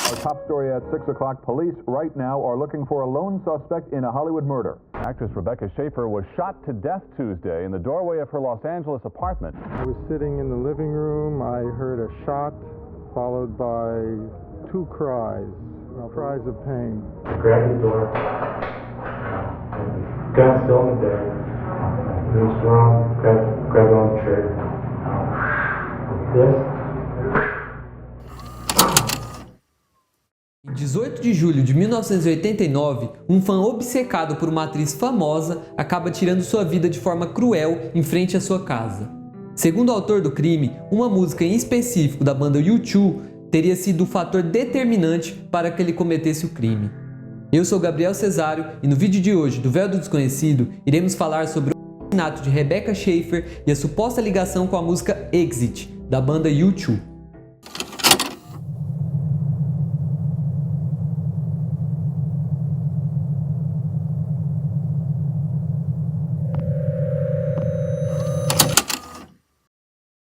Our top story at 6 o'clock. Police right now are looking for a lone suspect in a Hollywood murder. Actress Rebecca Schaeffer was shot to death Tuesday in the doorway of her Los Angeles apartment. I was sitting in the living room. I heard a shot followed by two cries of pain. I grabbed the door. Gun still in there. It was wrong. Grabbed on the chair. This. Em 18 de julho de 1989, um fã obcecado por uma atriz famosa acaba tirando sua vida de forma cruel em frente à sua casa. Segundo o autor do crime, uma música em específico da banda U2 teria sido o fator determinante para que ele cometesse o crime. Eu sou Gabriel Cesário e no vídeo de hoje do Véu do Desconhecido iremos falar sobre o assassinato de Rebecca Schaeffer e a suposta ligação com a música Exit, da banda U2.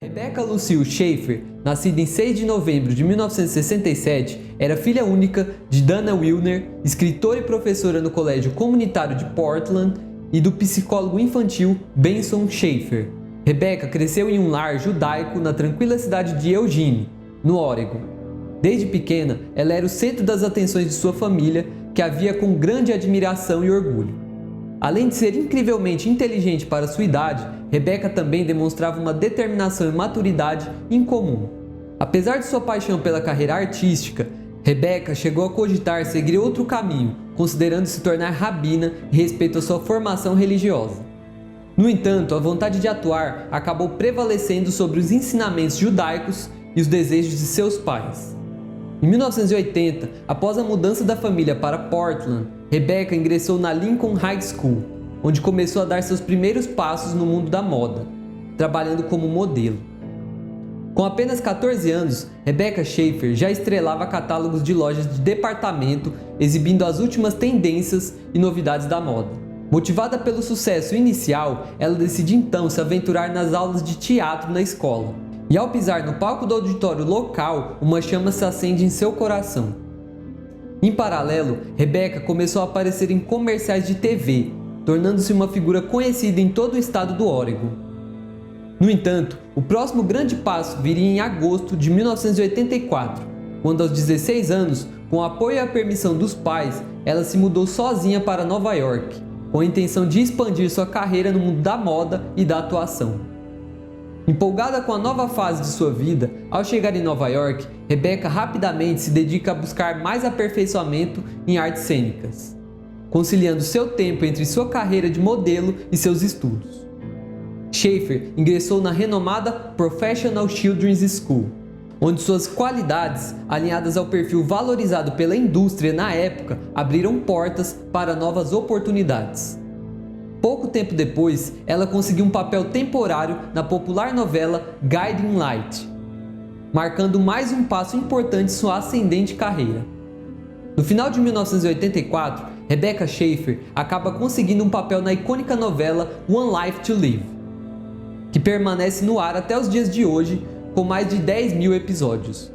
Rebecca Lucille Schaeffer, nascida em 6 de novembro de 1967, era filha única de Dana Wilner, escritora e professora no Colégio Comunitário de Portland, e do psicólogo infantil Benson Schaeffer. Rebecca cresceu em um lar judaico na tranquila cidade de Eugene, no Oregon. Desde pequena, ela era o centro das atenções de sua família, que a via com grande admiração e orgulho. Além de ser incrivelmente inteligente para sua idade, Rebecca também demonstrava uma determinação e maturidade incomum. Apesar de sua paixão pela carreira artística, Rebecca chegou a cogitar seguir outro caminho, considerando se tornar rabina em respeito à sua formação religiosa. No entanto, a vontade de atuar acabou prevalecendo sobre os ensinamentos judaicos e os desejos de seus pais. Em 1980, após a mudança da família para Portland, Rebecca ingressou na Lincoln High School, onde começou a dar seus primeiros passos no mundo da moda, trabalhando como modelo. Com apenas 14 anos, Rebecca Schaeffer já estrelava catálogos de lojas de departamento, exibindo as últimas tendências e novidades da moda. Motivada pelo sucesso inicial, ela decide então se aventurar nas aulas de teatro na escola. E ao pisar no palco do auditório local, uma chama se acende em seu coração. Em paralelo, Rebecca começou a aparecer em comerciais de TV, tornando-se uma figura conhecida em todo o estado do Oregon. No entanto, o próximo grande passo viria em agosto de 1984, quando aos 16 anos, com o apoio e a permissão dos pais, ela se mudou sozinha para Nova York, com a intenção de expandir sua carreira no mundo da moda e da atuação. Empolgada com a nova fase de sua vida, ao chegar em Nova York, Rebecca rapidamente se dedica a buscar mais aperfeiçoamento em artes cênicas, conciliando seu tempo entre sua carreira de modelo e seus estudos. Schaeffer ingressou na renomada Professional Children's School, onde suas qualidades, alinhadas ao perfil valorizado pela indústria na época, abriram portas para novas oportunidades. Pouco tempo depois, ela conseguiu um papel temporário na popular novela Guiding Light, marcando mais um passo importante em sua ascendente carreira. No final de 1984, Rebecca Schaeffer acaba conseguindo um papel na icônica novela One Life to Live, que permanece no ar até os dias de hoje, com mais de 10 mil episódios.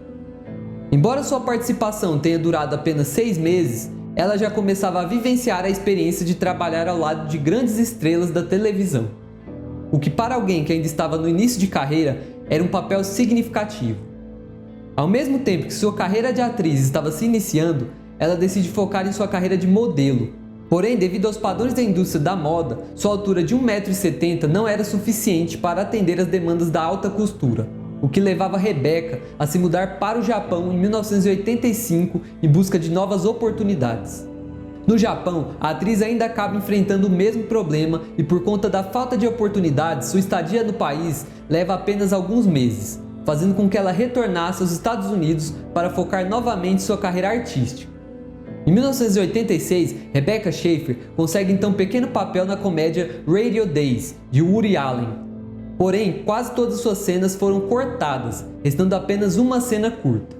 Embora sua participação tenha durado apenas 6 meses, ela já começava a vivenciar a experiência de trabalhar ao lado de grandes estrelas da televisão, o que para alguém que ainda estava no início de carreira era um papel significativo. Ao mesmo tempo que sua carreira de atriz estava se iniciando, ela decide focar em sua carreira de modelo. Porém, devido aos padrões da indústria da moda, sua altura de 1,70 m não era suficiente para atender às demandas da alta costura, o que levava Rebecca a se mudar para o Japão em 1985 em busca de novas oportunidades. No Japão, a atriz ainda acaba enfrentando o mesmo problema e por conta da falta de oportunidades, sua estadia no país leva apenas alguns meses, fazendo com que ela retornasse aos Estados Unidos para focar novamente sua carreira artística. Em 1986, Rebecca Schaeffer consegue então um pequeno papel na comédia Radio Days, de Woody Allen. Porém, quase todas suas cenas foram cortadas, restando apenas uma cena curta.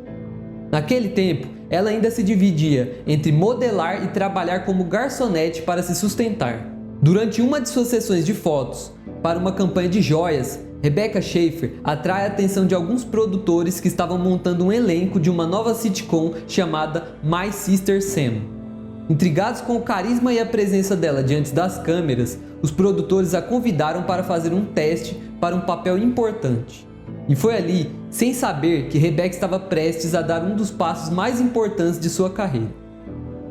Naquele tempo, ela ainda se dividia entre modelar e trabalhar como garçonete para se sustentar. Durante uma de suas sessões de fotos para uma campanha de joias, Rebecca Schaeffer atrai a atenção de alguns produtores que estavam montando um elenco de uma nova sitcom chamada My Sister Sam. Intrigados com o carisma e a presença dela diante das câmeras, os produtores a convidaram para fazer um teste para um papel importante. E foi ali, sem saber, que Rebecca estava prestes a dar um dos passos mais importantes de sua carreira.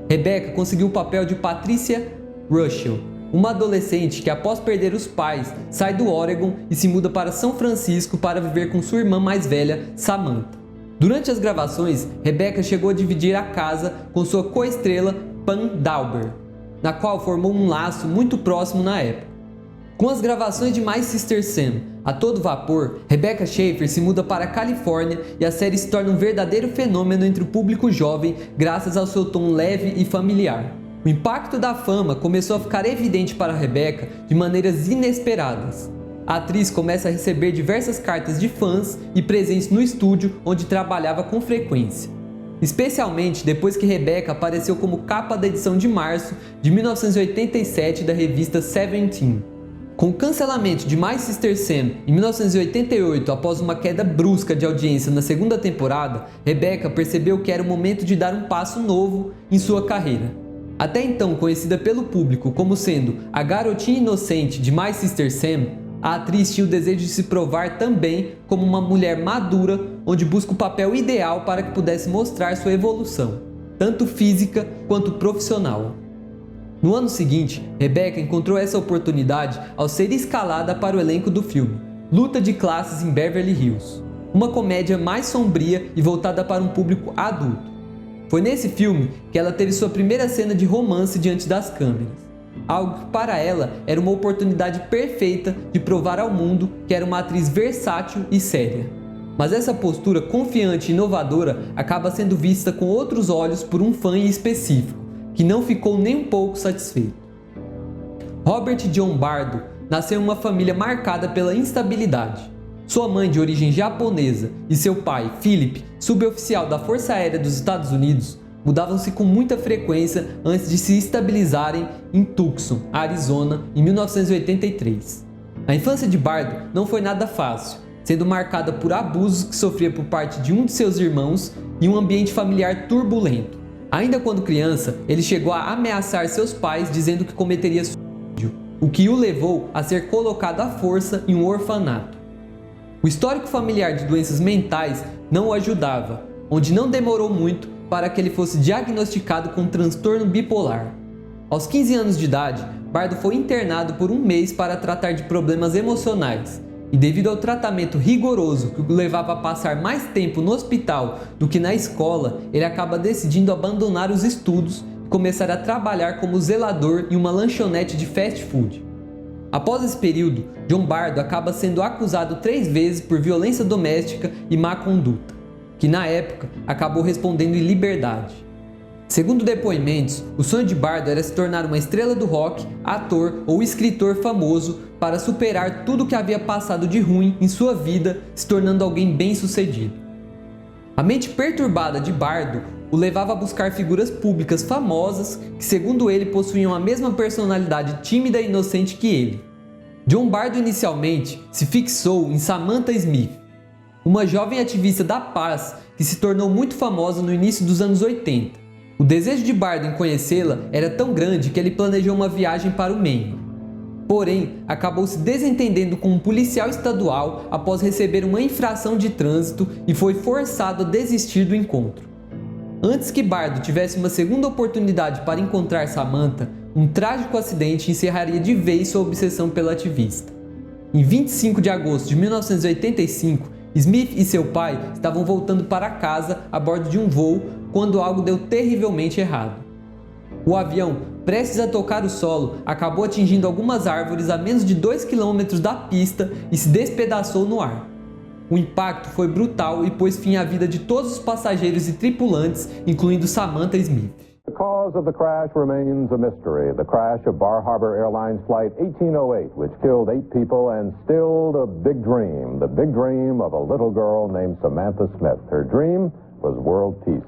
Rebecca conseguiu o papel de Patricia Russell, uma adolescente que, após perder os pais, sai do Oregon e se muda para São Francisco para viver com sua irmã mais velha, Samantha. Durante as gravações, Rebecca chegou a dividir a casa com sua co-estrela Pam Dawber, na qual formou um laço muito próximo na época. Com as gravações de My Sister Sam a todo vapor, Rebecca Schaeffer se muda para a Califórnia e a série se torna um verdadeiro fenômeno entre o público jovem graças ao seu tom leve e familiar. O impacto da fama começou a ficar evidente para Rebecca de maneiras inesperadas. A atriz começa a receber diversas cartas de fãs e presentes no estúdio onde trabalhava com frequência. Especialmente depois que Rebecca apareceu como capa da edição de março de 1987 da revista Seventeen. Com o cancelamento de My Sister Sam em 1988 após uma queda brusca de audiência na segunda temporada, Rebecca percebeu que era o momento de dar um passo novo em sua carreira. Até então conhecida pelo público como sendo a garotinha inocente de My Sister Sam, a atriz tinha o desejo de se provar também como uma mulher madura, onde busca o papel ideal para que pudesse mostrar sua evolução, tanto física quanto profissional. No ano seguinte, Rebecca encontrou essa oportunidade ao ser escalada para o elenco do filme Luta de Classes em Beverly Hills, uma comédia mais sombria e voltada para um público adulto. Foi nesse filme que ela teve sua primeira cena de romance diante das câmeras, algo que para ela era uma oportunidade perfeita de provar ao mundo que era uma atriz versátil e séria. Mas essa postura confiante e inovadora acaba sendo vista com outros olhos por um fã em específico, que não ficou nem um pouco satisfeito. Robert John Bardo nasceu em uma família marcada pela instabilidade. Sua mãe, de origem japonesa, e seu pai, Philip, suboficial da Força Aérea dos Estados Unidos, mudavam-se com muita frequência antes de se estabilizarem em Tucson, Arizona, em 1983. A infância de Bardo não foi nada fácil, sendo marcada por abusos que sofria por parte de um de seus irmãos e um ambiente familiar turbulento. Ainda quando criança, ele chegou a ameaçar seus pais dizendo que cometeria suicídio, o que o levou a ser colocado à força em um orfanato. O histórico familiar de doenças mentais não o ajudava, onde não demorou muito para que ele fosse diagnosticado com transtorno bipolar. Aos 15 anos de idade, Bardo foi internado por um mês para tratar de problemas emocionais, e devido ao tratamento rigoroso que o levava a passar mais tempo no hospital do que na escola, ele acaba decidindo abandonar os estudos e começar a trabalhar como zelador em uma lanchonete de fast food. Após esse período, John Bardo acaba sendo acusado 3 vezes por violência doméstica e má conduta, que na época acabou respondendo em liberdade. Segundo depoimentos, o sonho de Bardo era se tornar uma estrela do rock, ator ou escritor famoso para superar tudo o que havia passado de ruim em sua vida, se tornando alguém bem-sucedido. A mente perturbada de Bardo o levava a buscar figuras públicas famosas que, segundo ele, possuíam a mesma personalidade tímida e inocente que ele. John Bardo inicialmente se fixou em Samantha Smith, uma jovem ativista da paz que se tornou muito famosa no início dos anos 80. O desejo de Bardo em conhecê-la era tão grande que ele planejou uma viagem para o Maine. Porém, acabou se desentendendo com um policial estadual após receber uma infração de trânsito e foi forçado a desistir do encontro. Antes que Bardo tivesse uma segunda oportunidade para encontrar Samantha, um trágico acidente encerraria de vez sua obsessão pela ativista. Em 25 de agosto de 1985, Smith e seu pai estavam voltando para casa a bordo de um voo quando algo deu terrivelmente errado. O avião, prestes a tocar o solo, acabou atingindo algumas árvores a menos de 2 km da pista e se despedaçou no ar. O impacto foi brutal e pôs fim à vida de todos os passageiros e tripulantes, incluindo Samantha Smith. The cause of the crash remains a mystery. The crash of Bar Harbor Airlines Flight 1808, which killed 8 people and stilled a big dream. The big dream of a little girl named Samantha Smith. Her dream was world peace.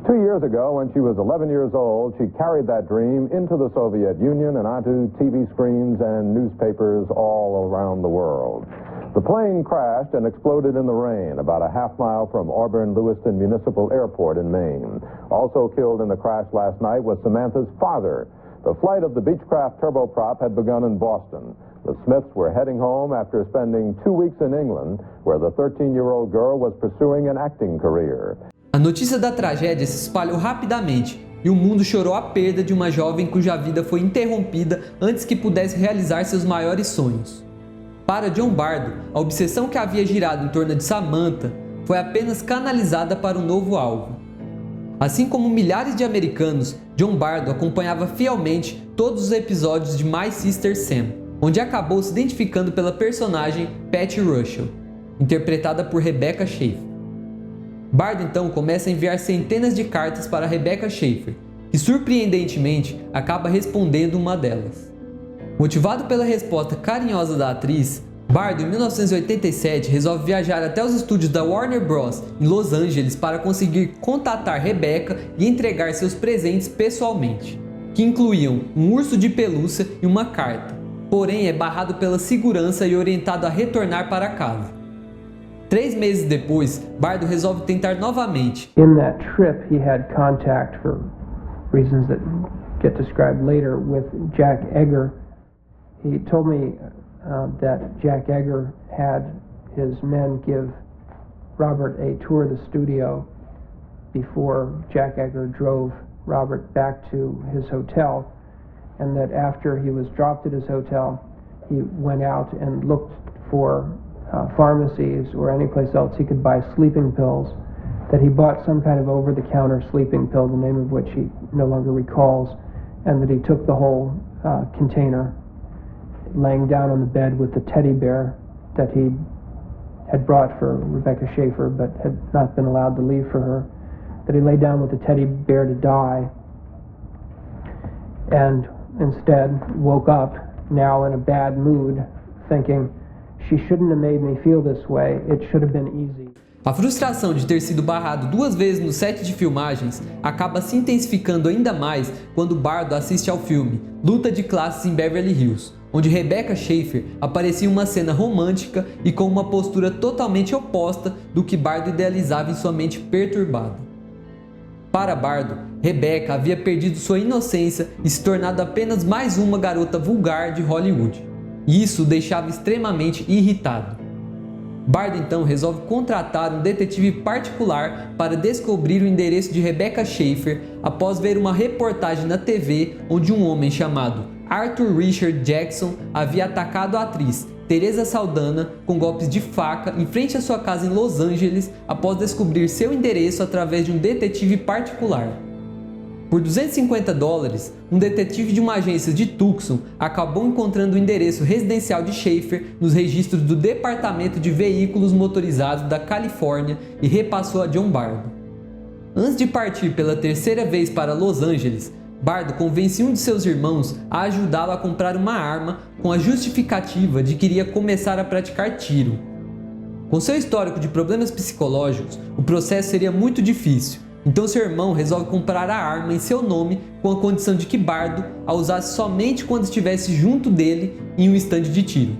2 years ago, when she was 11 years old, she carried that dream into the Soviet Union and onto TV screens and newspapers all around the world. The plane crashed and exploded in the rain about a half mile from Auburn-Lewiston Municipal Airport in Maine. Also killed in the crash last night was Samantha's father. The flight of the Beechcraft turboprop had begun in Boston. The Smiths were heading home after spending 2 weeks in England, where the 13-year-old girl was pursuing an acting career. A notícia da tragédia se espalhou rapidamente e o mundo chorou a perda de uma jovem cuja vida foi interrompida antes que pudesse realizar seus maiores sonhos. Para John Bardo, a obsessão que havia girado em torno de Samantha foi apenas canalizada para um novo alvo. Assim como milhares de americanos, John Bardo acompanhava fielmente todos os episódios de My Sister Sam, onde acabou se identificando pela personagem Patty Russell, interpretada por Rebecca Schaeffer. Bardo então começa a enviar centenas de cartas para Rebecca Schaeffer, que surpreendentemente acaba respondendo uma delas. Motivado pela resposta carinhosa da atriz, Bardo, em 1987, resolve viajar até os estúdios da Warner Bros. Em Los Angeles para conseguir contatar Rebecca e entregar seus presentes pessoalmente, que incluíam um urso de pelúcia e uma carta, porém é barrado pela segurança e orientado a retornar para casa. 3 meses depois, Bardo resolve tentar novamente. In that trip, he had contact, for reasons that get described later, with Jack Egger. He told me that Jack Egger had his men give Robert a tour of the studio before Jack Egger drove Robert back to his hotel, and that after he was dropped at his hotel, he went out and looked for pharmacies or any place else he could buy sleeping pills, that he bought some kind of over-the-counter sleeping pill, the name of which he no longer recalls, and that he took the whole container, laying down on the bed with the teddy bear that he had brought for Rebecca Schaeffer but had not been allowed to leave for her, that he lay down with the teddy bear to die, and instead woke up now in a bad mood, thinking, she shouldn't have made me feel this way, it should have been easy. A frustração de ter sido barrado 2 vezes no set de filmagens acaba se intensificando ainda mais quando Bardo assiste ao filme Luta de Classes em Beverly Hills, onde Rebecca Schaeffer aparecia em uma cena romântica e com uma postura totalmente oposta do que Bardo idealizava em sua mente perturbada. Para Bardo, Rebecca havia perdido sua inocência e se tornado apenas mais uma garota vulgar de Hollywood, e isso o deixava extremamente irritado. Bardo então resolve contratar um detetive particular para descobrir o endereço de Rebecca Schaeffer após ver uma reportagem na TV onde um homem chamado Arthur Richard Jackson havia atacado a atriz Teresa Saldana com golpes de faca em frente à sua casa em Los Angeles após descobrir seu endereço através de um detetive particular. Por $250, um detetive de uma agência de Tucson acabou encontrando o endereço residencial de Schaeffer nos registros do Departamento de Veículos Motorizados da Califórnia e repassou a John Bardo. Antes de partir pela 3ª vez para Los Angeles, Bardo convence um de seus irmãos a ajudá-lo a comprar uma arma com a justificativa de que iria começar a praticar tiro. Com seu histórico de problemas psicológicos, o processo seria muito difícil. Então seu irmão resolve comprar a arma em seu nome com a condição de que Bardo a usasse somente quando estivesse junto dele em um estande de tiro.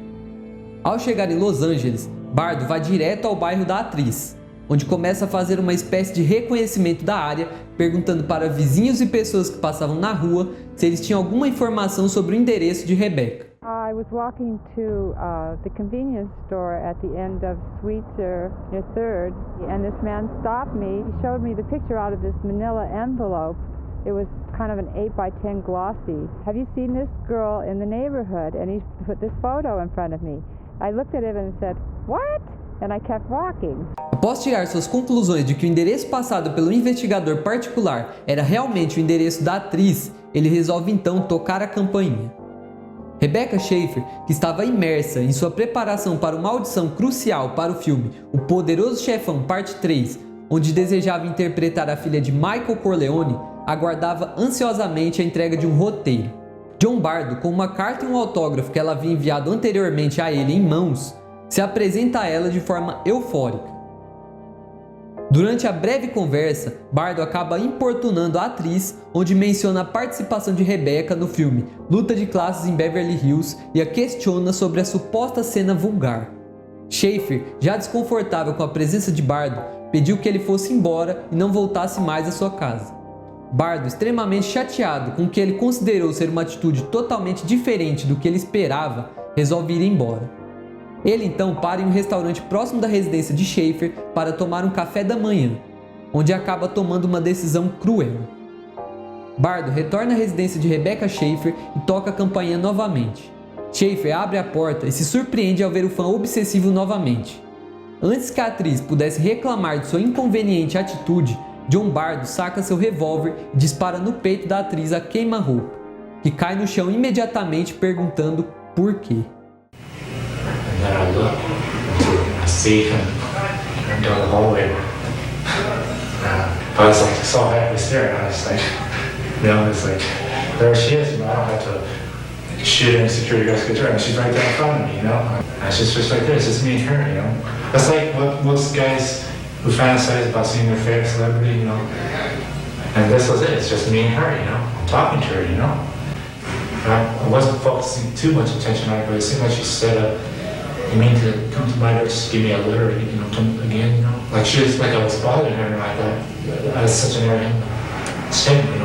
Ao chegar em Los Angeles, Bardo vai direto ao bairro da atriz, onde começa a fazer uma espécie de reconhecimento da área, perguntando para vizinhos e pessoas que passavam na rua se eles tinham alguma informação sobre o endereço de Rebecca. I was walking to the convenience store at the end of Sweetser near 3rd, and this man stopped me. He showed me the picture out of this manila envelope. It was kind of an 8x10 glossy. Have you seen this girl in the neighborhood? And he put this photo in front of me. I looked at it and said, what? And I kept walking. Após tirar suas conclusões de que o endereço passado pelo investigador particular era realmente o endereço da atriz, ele resolve então tocar a campainha. Rebecca Schaeffer, que estava imersa em sua preparação para uma audição crucial para o filme O Poderoso Chefão Parte 3, onde desejava interpretar a filha de Michael Corleone, aguardava ansiosamente a entrega de um roteiro. John Bardo, com uma carta e um autógrafo que ela havia enviado anteriormente a ele em mãos, se apresenta a ela de forma eufórica. Durante a breve conversa, Bardo acaba importunando a atriz, onde menciona a participação de Rebecca no filme Luta de Classes em Beverly Hills e a questiona sobre a suposta cena vulgar. Schaefer, já desconfortável com a presença de Bardo, pediu que ele fosse embora e não voltasse mais à sua casa. Bardo, extremamente chateado com o que ele considerou ser uma atitude totalmente diferente do que ele esperava, resolve ir embora. Ele então para em um restaurante próximo da residência de Schaefer para tomar um café da manhã, onde acaba tomando uma decisão cruel. Bardo retorna à residência de Rebecca Schaefer e toca a campainha novamente. Schaefer abre a porta e se surpreende ao ver o fã obsessivo novamente. Antes que a atriz pudesse reclamar de sua inconveniente atitude, John Bardo saca seu revólver e dispara no peito da atriz a queima-roupa, que cai no chão imediatamente perguntando por quê. And then I look, and I see him down the hallway. I was like so happy staring. I was like, it's like, there she is. I don't have to shoot any security guards to get her. And she's right there in front of me, And she's just like this. It's me and her, That's like what most guys who fantasize about seeing their favorite celebrity, And this was it. It's just me and her, talking to her, I wasn't focusing too much attention on it, but it seemed like she set up. You mean to come to my door, just give me a litter, come again, Like she was like I was bothering her, and I thought that was such an arrogant statement,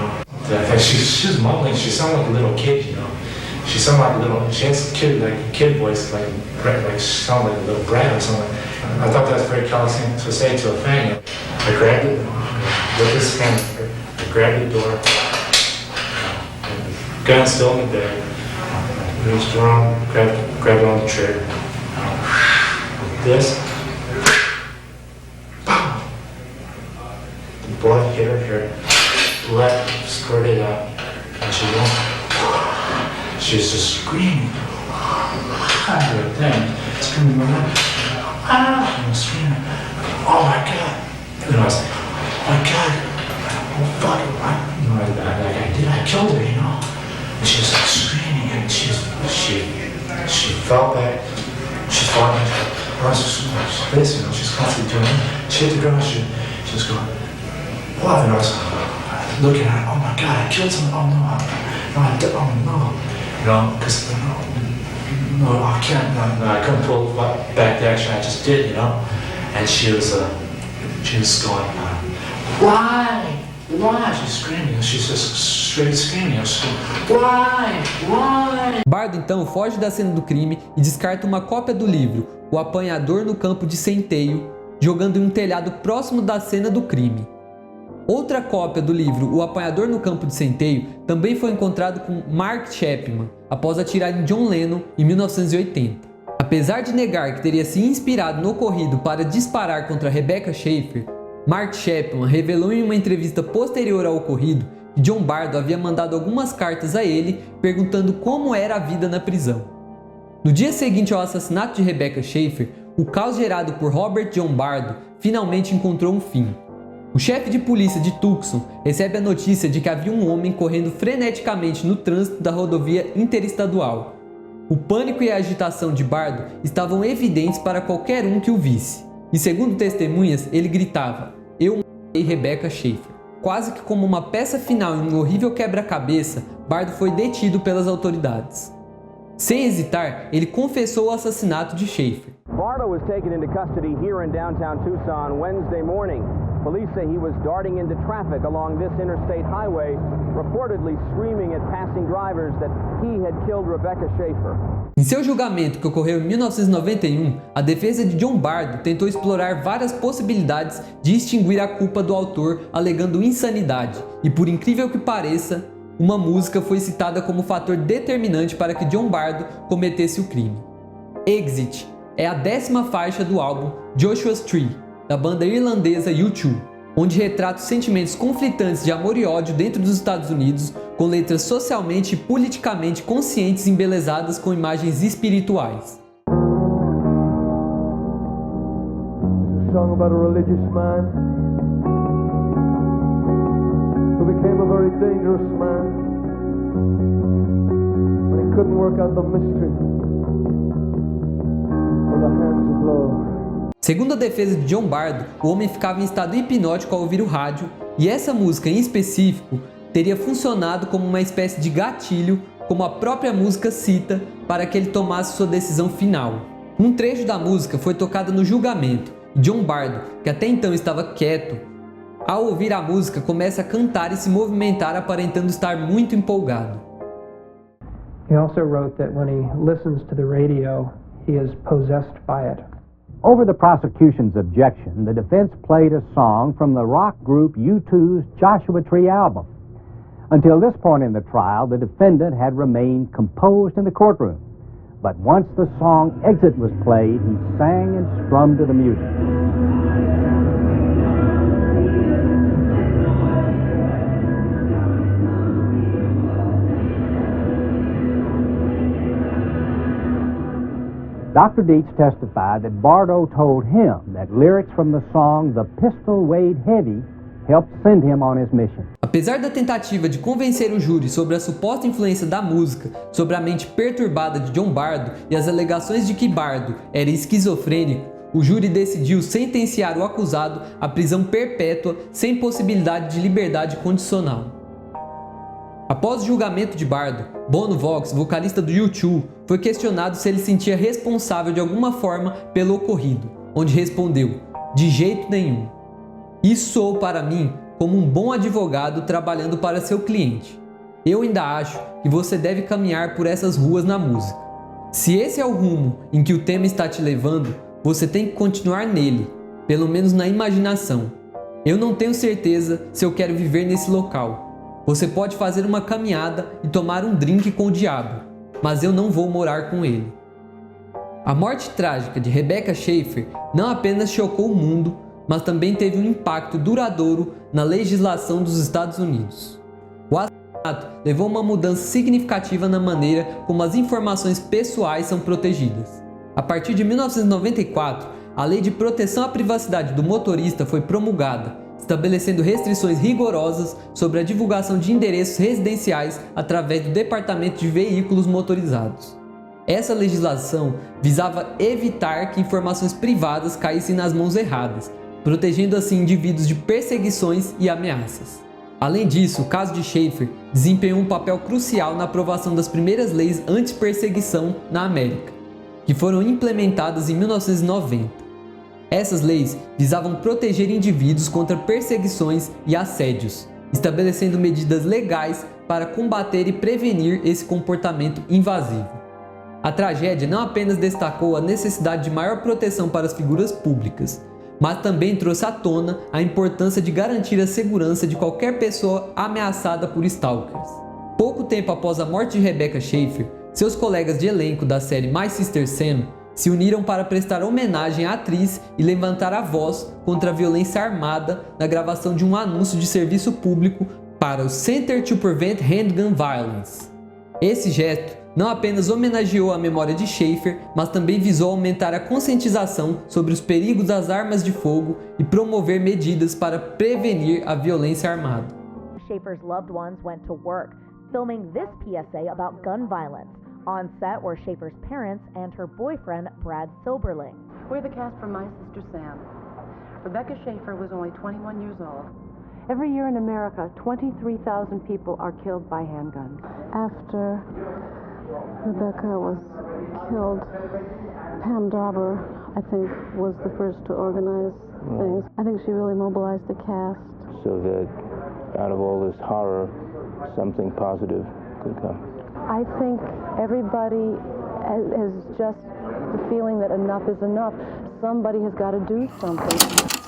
That she was mumbling. She sounded like a little kid, She sounded like a little. She had some kid voice, like she sounded like a little brat or something. I thought that was very callous thing to say to a fan. I grabbed it with this hand. I grabbed the door. Gun still in the bag. Reached around, grabbed it on the chair. This. Boom! The blood hit her hair. Blood squirted out. And she was just screaming. Screaming. Screaming. Oh my God. And I was like, oh my God. Oh fuck. I killed her, And she was like screaming, and she fell back. She fought me. This, she's constantly doing it. She hit the ground. She was going, what? And I was looking at her. Oh my God, I killed someone. Oh no, because no, I can't. No, I couldn't pull back the action. I just did, And she was going, why? She's screaming. She's just straight screaming. Why? Bardo então foge da cena do crime e descarta uma cópia do livro O Apanhador no Campo de Centeio, jogando em um telhado próximo da cena do crime. Outra cópia do livro O Apanhador no Campo de Centeio também foi encontrado com Mark Chapman após atirar em John Lennon em 1980. Apesar de negar que teria se inspirado no ocorrido para disparar contra Rebecca Schaefer, Mark Chapman revelou em uma entrevista posterior ao ocorrido que John Bardo havia mandado algumas cartas a ele perguntando como era a vida na prisão. No dia seguinte ao assassinato de Rebecca Schaefer, o caos gerado por Robert John Bardo finalmente encontrou um fim. O chefe de polícia de Tucson recebe a notícia de que havia um homem correndo freneticamente no trânsito da rodovia interestadual. O pânico e a agitação de Bardo estavam evidentes para qualquer um que o visse. E segundo testemunhas, ele gritava, eu matei Rebecca Schaefer. Quase que como uma peça final em um horrível quebra-cabeça, Bardo foi detido pelas autoridades. Sem hesitar, ele confessou o assassinato de Schaefer. Bardo was taken into custody here in downtown Tucson Wednesday morning. Police say he was darting into traffic along this interstate highway, reportedly screaming at passing drivers that he had killed Rebecca Schaefer. Em seu julgamento, que ocorreu em 1991, a defesa de John Bardo tentou explorar várias possibilidades de extinguir a culpa do autor, alegando insanidade, e por incrível que pareça, uma música foi citada como fator determinante para que John Bardo cometesse o crime. Exit é a 10ª faixa do álbum Joshua's Tree, da banda irlandesa U2, onde retrata os sentimentos conflitantes de amor e ódio dentro dos Estados Unidos, com letras socialmente e politicamente conscientes embelezadas com imagens espirituais. Song about a religious man who became a very dangerous man when he couldn't work out the mystery of the hands of love. Segundo a defesa de John Bardo, o homem ficava em estado hipnótico ao ouvir o rádio, e essa música em específico teria funcionado como uma espécie de gatilho, como a própria música cita, para que ele tomasse sua decisão final. Um trecho da música foi tocado no julgamento e John Bardo, que até então estava quieto, ao ouvir a música começa a cantar e se movimentar aparentando estar muito empolgado. He also wrote that when he listens to the radio, he is possessed by it. Over the prosecution's objection, the defense played a song from the rock group U2's Joshua Tree album. Until this point in the trial, the defendant had remained composed in the courtroom. But once the song Exit was played, he sang and strummed to the music. Dr. Dietz testified that Bardo told him that lyrics from the song The Pistol Weighed Heavy helped send him on his mission. Apesar da tentativa de convencer o júri sobre a suposta influência da música sobre a mente perturbada de John Bardo e as alegações de que Bardo era esquizofrênico, o júri decidiu sentenciar o acusado à prisão perpétua sem possibilidade de liberdade condicional. Após o julgamento de Bardo, Bono Vox, vocalista do U2, foi questionado se ele se sentia responsável de alguma forma pelo ocorrido, onde respondeu: "De jeito nenhum. Isso soou para mim como um bom advogado trabalhando para seu cliente. Eu ainda acho que você deve caminhar por essas ruas na música. Se esse é o rumo em que o tema está te levando, você tem que continuar nele, pelo menos na imaginação. Eu não tenho certeza se eu quero viver nesse local. Você pode fazer uma caminhada e tomar um drink com o diabo, mas eu não vou morar com ele." A morte trágica de Rebecca Schaeffer não apenas chocou o mundo, mas também teve um impacto duradouro na legislação dos Estados Unidos. O assassinato levou a uma mudança significativa na maneira como as informações pessoais são protegidas. A partir de 1994, a Lei de Proteção à Privacidade do Motorista foi promulgada, estabelecendo restrições rigorosas sobre a divulgação de endereços residenciais através do Departamento de Veículos Motorizados. Essa legislação visava evitar que informações privadas caíssem nas mãos erradas, protegendo assim indivíduos de perseguições e ameaças. Além disso, o caso de Schaeffer desempenhou um papel crucial na aprovação das primeiras leis anti-perseguição na América, que foram implementadas em 1990. Essas leis visavam proteger indivíduos contra perseguições e assédios, estabelecendo medidas legais para combater e prevenir esse comportamento invasivo. A tragédia não apenas destacou a necessidade de maior proteção para as figuras públicas, mas também trouxe à tona a importância de garantir a segurança de qualquer pessoa ameaçada por stalkers. Pouco tempo após a morte de Rebecca Schaeffer, seus colegas de elenco da série My Sister Sam se uniram para prestar homenagem à atriz e levantar a voz contra a violência armada na gravação de um anúncio de serviço público para o Center to Prevent Handgun Violence. Esse gesto não apenas homenageou a memória de Schaeffer, mas também visou aumentar a conscientização sobre os perigos das armas de fogo e promover medidas para prevenir a violência armada. Schaeffer's loved ones went to work, filming this PSA about gun violence. On set were Schaeffer's parents and her boyfriend, Brad Silberling. We're the cast from My Sister Sam. Rebecca Schaeffer was only 21 years old. Every year in America, 23,000 people are killed by handguns. After Rebecca was killed, Pam Dauber, I think, was the first to organize things. I think she really mobilized the cast. So that out of all this horror, something positive could come. I think everybody has just the feeling that enough is enough. Somebody has got to do something.